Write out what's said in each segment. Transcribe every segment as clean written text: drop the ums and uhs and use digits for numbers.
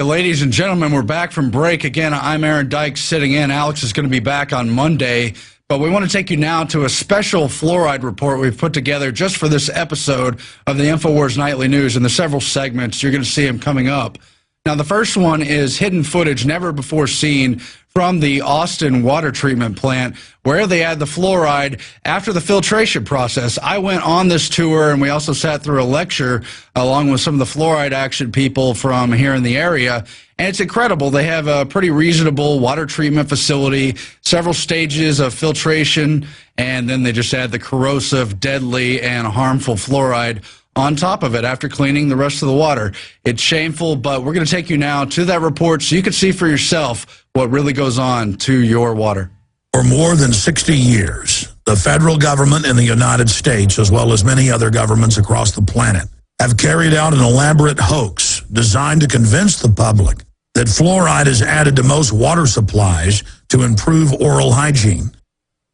ladies and gentlemen, we're back from break. Again, I'm Aaron Dykes sitting in. Alex is going to be back on Monday. But we want to take you now to a special fluoride report we've put together just for this episode of the Infowars Nightly News. And the several segments, you're going to see them coming up. Now, the first one is hidden footage never before seen from the Austin water treatment plant where they add the fluoride after the filtration process. I went on this tour, and we also sat through a lecture along with some of the fluoride action people from here in the area. And it's incredible. They have a pretty reasonable water treatment facility, several stages of filtration, and then they just add the corrosive, deadly, and harmful fluoride on top of it after cleaning the rest of the water. It's shameful, but we're going to take you now to that report so you can see for yourself what really goes on to your water. For more than 60 years, the federal government in the United States, as well as many other governments across the planet, have carried out an elaborate hoax designed to convince the public that fluoride is added to most water supplies to improve oral hygiene.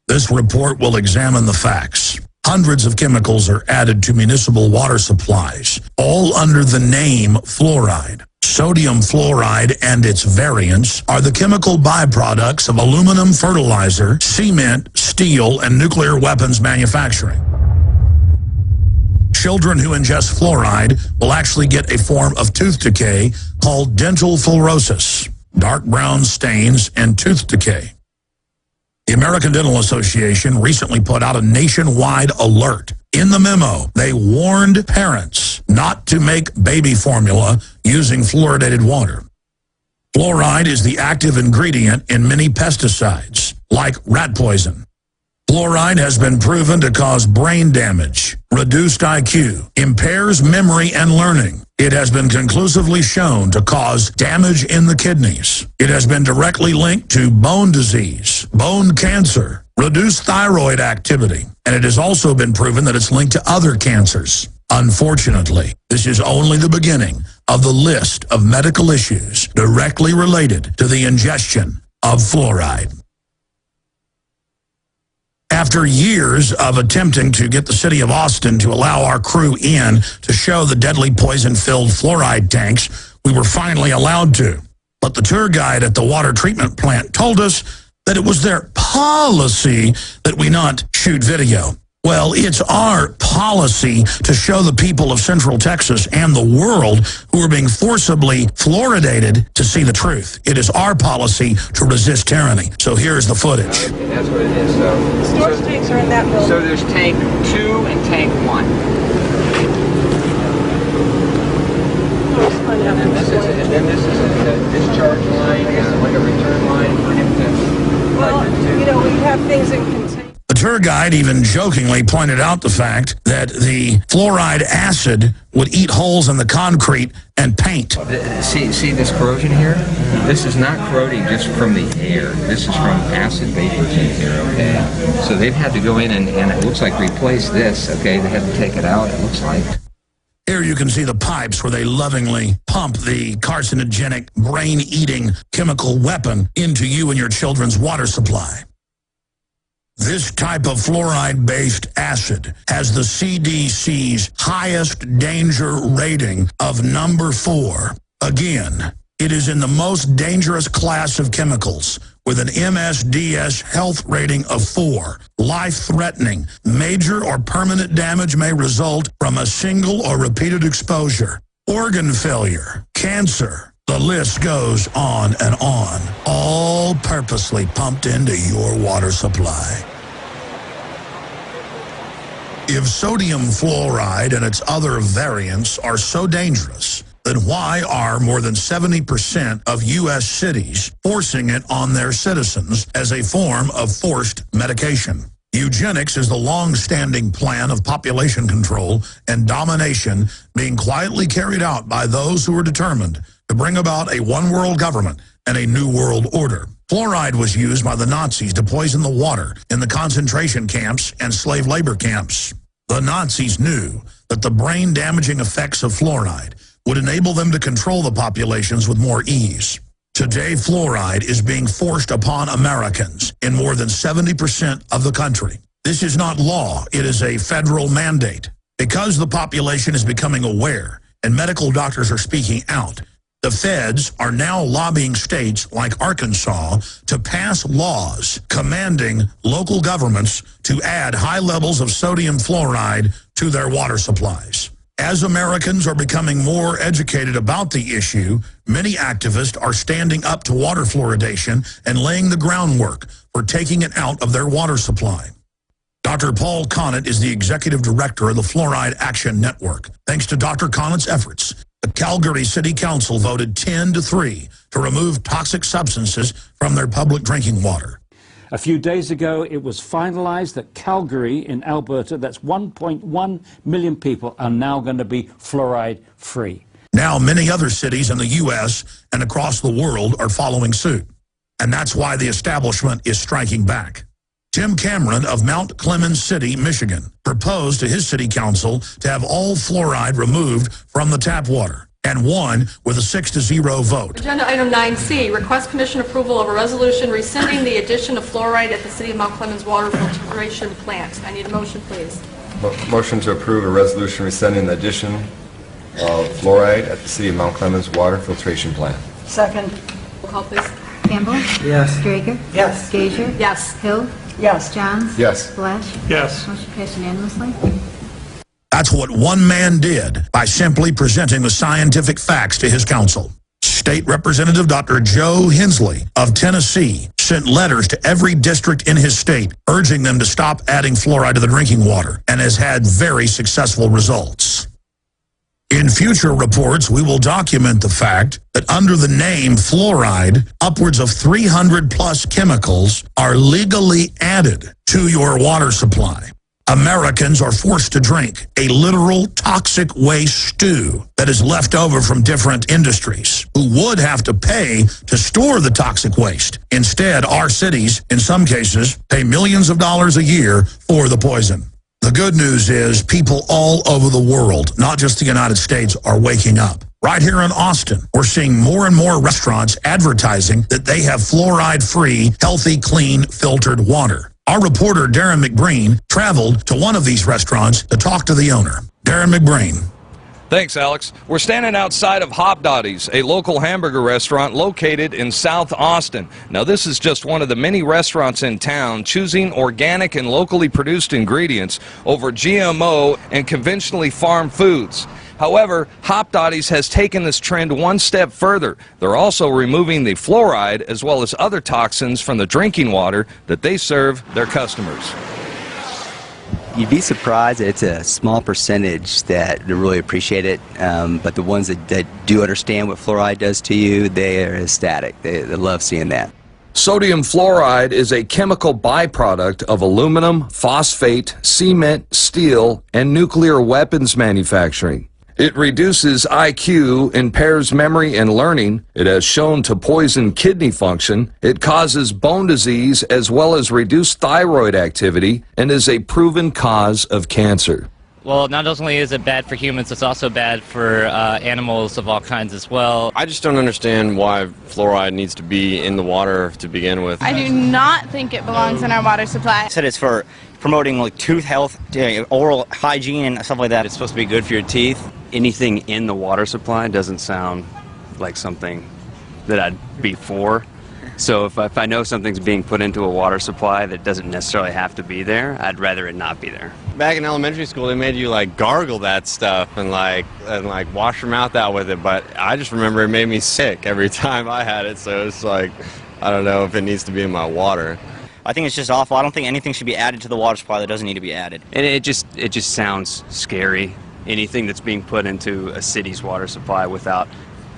This report will examine the facts. Hundreds of chemicals are added to municipal water supplies, all under the name fluoride. Sodium fluoride and its variants are the chemical byproducts of aluminum fertilizer, cement, steel, and nuclear weapons manufacturing. Children who ingest fluoride will actually get a form of tooth decay called dental fluorosis, dark brown stains, and tooth decay. The American Dental Association recently put out a nationwide alert. In the memo, they warned parents not to make baby formula using fluoridated water. Fluoride is the active ingredient in many pesticides, like rat poison. Fluoride has been proven to cause brain damage, reduced IQ, impairs memory and learning. It has been conclusively shown to cause damage in the kidneys. It has been directly linked to bone disease, bone cancer, reduced thyroid activity, and it has also been proven that it's linked to other cancers. Unfortunately, this is only the beginning of the list of medical issues directly related to the ingestion of fluoride. After years of attempting to get the city of Austin to allow our crew in to show the deadly poison-filled fluoride tanks, we were finally allowed to. But the tour guide at the water treatment plant told us that it was their policy that we not shoot video. Well, it's our policy to show the people of Central Texas and the world who are being forcibly fluoridated to see the truth. It is our policy to resist tyranny. So here's the footage. Okay, that's what it is. So storage tanks are in that building. So there's tank 2 and tank 1. And this is a discharge line and like a return line for him to... Well, you know, we have things in containers. The tour guide even jokingly pointed out the fact that the fluoride acid would eat holes in the concrete and paint. See this corrosion here? This is not corroding just from the air. This is from acid baking here, okay? So they've had to go in and it looks like replace this, okay? They had to take it out, it looks like. Here you can see the pipes where they lovingly pump the carcinogenic, brain-eating chemical weapon into you and your children's water supply. This type of fluoride-based acid has the CDC's highest danger rating of number 4. Again, it is in the most dangerous class of chemicals with an MSDS health rating of 4. Life-threatening, major or permanent damage may result from a single or repeated exposure. Organ failure, cancer, the list goes on and on, all purposely pumped into your water supply. If sodium fluoride and its other variants are so dangerous, then why are more than 70% of U.S. cities forcing it on their citizens as a form of forced medication? Eugenics is the long-standing plan of population control and domination being quietly carried out by those who are determined to bring about a one-world government and a new world order. Fluoride was used by the Nazis to poison the water in the concentration camps and slave labor camps. The Nazis knew that the brain-damaging effects of fluoride would enable them to control the populations with more ease. Today, fluoride is being forced upon Americans in more than 70% of the country. This is not law, it is a federal mandate. Because the population is becoming aware and medical doctors are speaking out, The feds are now lobbying states like Arkansas to pass laws commanding local governments to add high levels of sodium fluoride to their water supplies. As Americans are becoming more educated about the issue, many activists are standing up to water fluoridation and laying the groundwork for taking it out of their water supply. Dr. Paul Connett is the executive director of the Fluoride Action Network. Thanks to Dr. Connett's efforts, the Calgary City Council voted 10-3 to remove toxic substances from their public drinking water. A few days ago, it was finalized that Calgary in Alberta, that's 1.1 million people, are now going to be fluoride-free. Now many other cities in the U.S. and across the world are following suit. And that's why the establishment is striking back. Tim Cameron of Mount Clemens City, Michigan, proposed to his city council to have all fluoride removed from the tap water, and won with a 6-0 vote. Agenda item 9C, request commission approval of a resolution rescinding the addition of fluoride at the City of Mount Clemens water filtration plant. I need a motion, please. Motion to approve a resolution rescinding the addition of fluoride at the City of Mount Clemens water filtration plant. Second. Roll call, please. Campbell? Yes. Drager? Yes. Gager? Yes. Hill? Yes. Johns? Yes. Flesh? Yes. Motion passed unanimously. That's what one man did by simply presenting the scientific facts to his council. State Representative Dr. Joe Hensley of Tennessee sent letters to every district in his state urging them to stop adding fluoride to the drinking water, and has had very successful results. In future reports, we will document the fact that under the name fluoride, upwards of 300+ chemicals are legally added to your water supply. Americans are forced to drink a literal toxic waste stew that is left over from different industries who would have to pay to store the toxic waste. Instead, our cities, in some cases, pay millions of dollars a year for the poison. The good news is people all over the world, not just the United States, are waking up. Right here in Austin, we're seeing more and more restaurants advertising that they have fluoride-free, healthy, clean, filtered water. Our reporter, Darren McBreen, traveled to one of these restaurants to talk to the owner. Darren McBreen. Thanks, Alex. We're standing outside of Hop Dotty's, a local hamburger restaurant located in South Austin. Now, this is just one of the many restaurants in town choosing organic and locally produced ingredients over GMO and conventionally farmed foods. However, Hop Dotty's has taken this trend one step further. They're also removing the fluoride as well as other toxins from the drinking water that they serve their customers. You'd be surprised that it's a small percentage that really appreciate it, but the ones that do understand what fluoride does to you, they are ecstatic. They love seeing that. Sodium fluoride is a chemical byproduct of aluminum, phosphate, cement, steel, and nuclear weapons manufacturing. It reduces IQ, impairs memory and learning. It has shown to poison kidney function. It causes bone disease as well as reduced thyroid activity and is a proven cause of cancer. Well, not only is it bad for humans, it's also bad for animals of all kinds as well. I just don't understand why fluoride needs to be in the water to begin with. I do not think it belongs in our water supply. I said it's for promoting like tooth health, oral hygiene and stuff like that. It's supposed to be good for your teeth. Anything in the water supply doesn't sound like something that I'd be for. So if I know something's being put into a water supply that doesn't necessarily have to be there, I'd rather it not be there. Back in elementary school, they made you like gargle that stuff and like wash your mouth out with it, but I just remember it made me sick every time I had it, so it's like, I don't know if it needs to be in my water. I think it's just awful. I don't think anything should be added to the water supply that doesn't need to be added. And it just sounds scary. Anything that's being put into a city's water supply without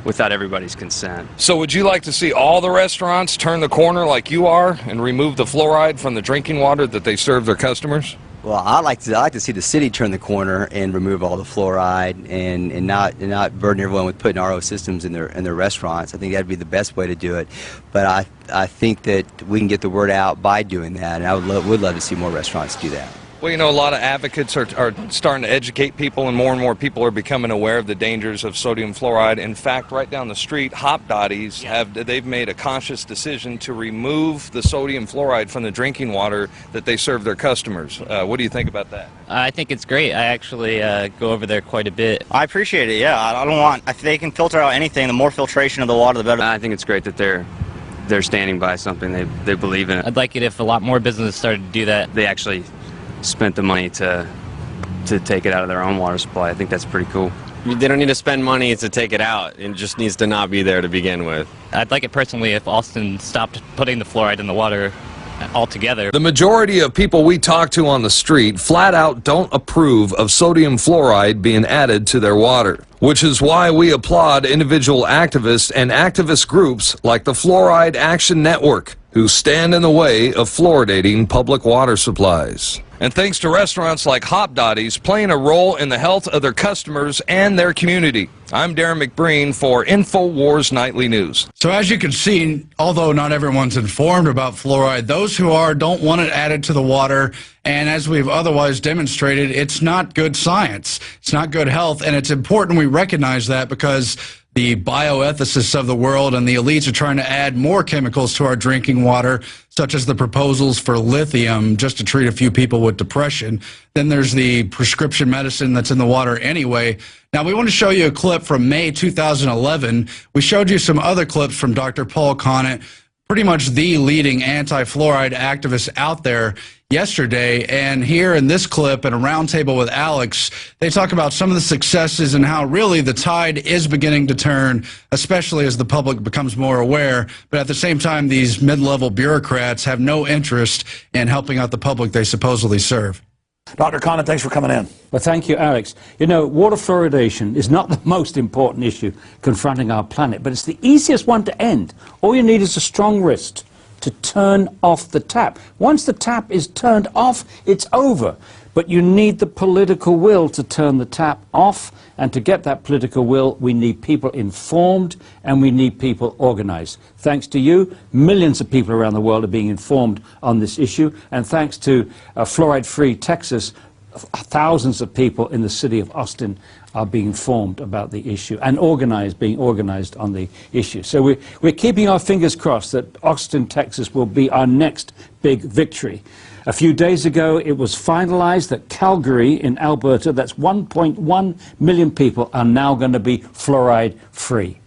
everybody's consent. So would you like to see all the restaurants turn the corner like you are and remove the fluoride from the drinking water that they serve their customers? Well, I like to see the city turn the corner and remove all the fluoride and not burden everyone with putting RO systems in their restaurants. I think that'd be the best way to do it. But I think that we can get the word out by doing that, and I would love to see more restaurants do that. Well, you know, a lot of advocates are starting to educate people, and more people are becoming aware of the dangers of sodium fluoride. In fact, right down the street, Hop Dotties they've made a conscious decision to remove the sodium fluoride from the drinking water that they serve their customers. What do you think about that? I think it's great. I actually go over there quite a bit. I appreciate it, yeah. I don't want, if they can filter out anything, the more filtration of the water, the better. I think it's great that they're standing by something they believe in. I'd like it if a lot more businesses started to do that. They actually spent the money to take it out of their own water supply. I think that's pretty cool. They don't need to spend money to take it out. It just needs to not be there to begin with. I'd like it personally if Austin stopped putting the fluoride in the water altogether. The majority of people we talk to on the street flat out don't approve of sodium fluoride being added to their water, which is why we applaud individual activists and activist groups like the Fluoride Action Network, who stand in the way of fluoridating public water supplies. And thanks to restaurants like Hop Dotties playing a role in the health of their customers and their community. I'm Darren McBreen for Infowars Nightly News. So as you can see, although not everyone's informed about fluoride, those who are don't want it added to the water. And as we've otherwise demonstrated, it's not good science. It's not good health. And it's important we recognize that, because the bioethicists of the world and the elites are trying to add more chemicals to our drinking water, such as the proposals for lithium just to treat a few people with depression. Then there's the prescription medicine that's in the water anyway. Now, we want to show you a clip from May 2011. We showed you some other clips from Dr. Paul Conant, pretty much the leading anti-fluoride activist out there, yesterday. And here in this clip, in a roundtable with Alex, they talk about some of the successes and how really the tide is beginning to turn, especially as the public becomes more aware. But at the same time, these mid-level bureaucrats have no interest in helping out the public they supposedly serve. Dr. Conant, thanks for coming in. Well, thank you, Alex. You know, water fluoridation is not the most important issue confronting our planet, but it's the easiest one to end. All you need is a strong wrist to turn off the tap. Once the tap is turned off, it's over. But you need the political will to turn the tap off, and to get that political will, we need people informed and we need people organized. Thanks to you, millions of people around the world are being informed on this issue, and thanks to fluoride-free Texas, thousands of people in the city of Austin are being informed about the issue and being organized on the issue. So we're keeping our fingers crossed that Austin, Texas will be our next big victory. A few days ago, it was finalized that Calgary in Alberta, that's 1.1 million people, are now going to be fluoride-free,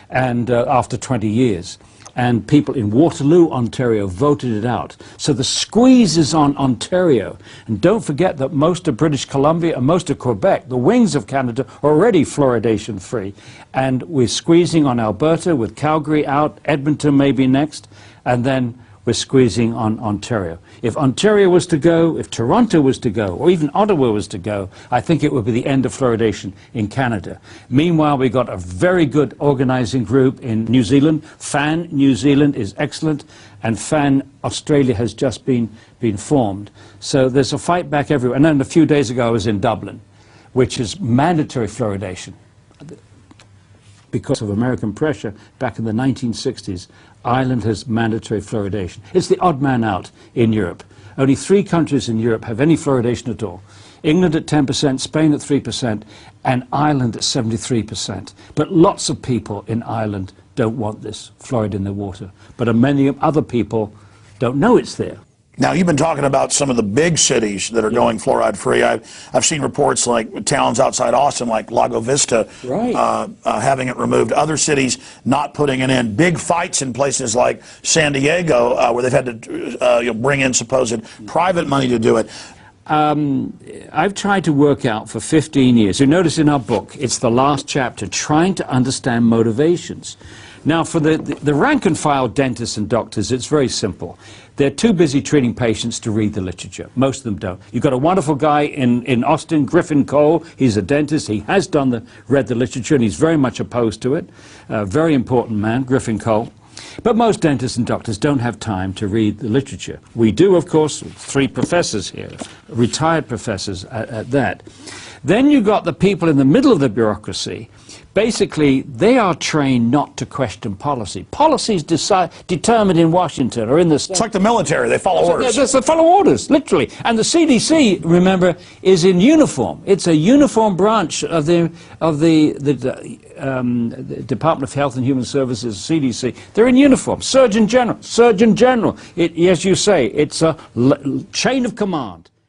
and after 20 years. And people in Waterloo, Ontario, voted it out. So the squeeze is on Ontario. And don't forget that most of British Columbia and most of Quebec, the wings of Canada, are already fluoridation-free. And we're squeezing on Alberta with Calgary out. Edmonton may be next. And then we're squeezing on Ontario. If Ontario was to go, if Toronto was to go, or even Ottawa was to go, I think it would be the end of fluoridation in Canada. Meanwhile, we've got a very good organizing group in New Zealand. FAN New Zealand is excellent, and FAN Australia has just been formed. So there's a fight back everywhere. And then a few days ago I was in Dublin, which is mandatory fluoridation. Because of American pressure back in the 1960s, Ireland has mandatory fluoridation. It's the odd man out in Europe. Only 3 countries in Europe have any fluoridation at all. England at 10%, Spain at 3%, and Ireland at 73%. But lots of people in Ireland don't want this fluoride in their water. But many other people don't know it's there. Now, you've been talking about some of the big cities that are going fluoride-free. I've seen reports like towns outside Austin, like Lago Vista, having it removed. Other cities not putting it in. Big fights in places like San Diego, where they've had to bring in supposed private money to do it. I've tried to work out for 15 years. You notice in our book, it's the last chapter, trying to understand motivations. Now, for the rank-and-file dentists and doctors, it's very simple. They're too busy treating patients to read the literature. Most of them don't. You've got a wonderful guy in Austin, Griffin Cole. He's a dentist. He has read the literature, and he's very much opposed to it. Very important man, Griffin Cole. But most dentists and doctors don't have time to read the literature. We do, of course, 3 professors here, retired professors at that. Then you've got the people in the middle of the bureaucracy, basically, they are trained not to question policy. Policy is determined in Washington or in the state. It's like the military. They follow orders. They follow orders, literally. And the CDC, remember, is in uniform. It's a uniform branch of the Department of Health and Human Services, CDC. They're in uniform. Surgeon General. As you say, it's a chain of command.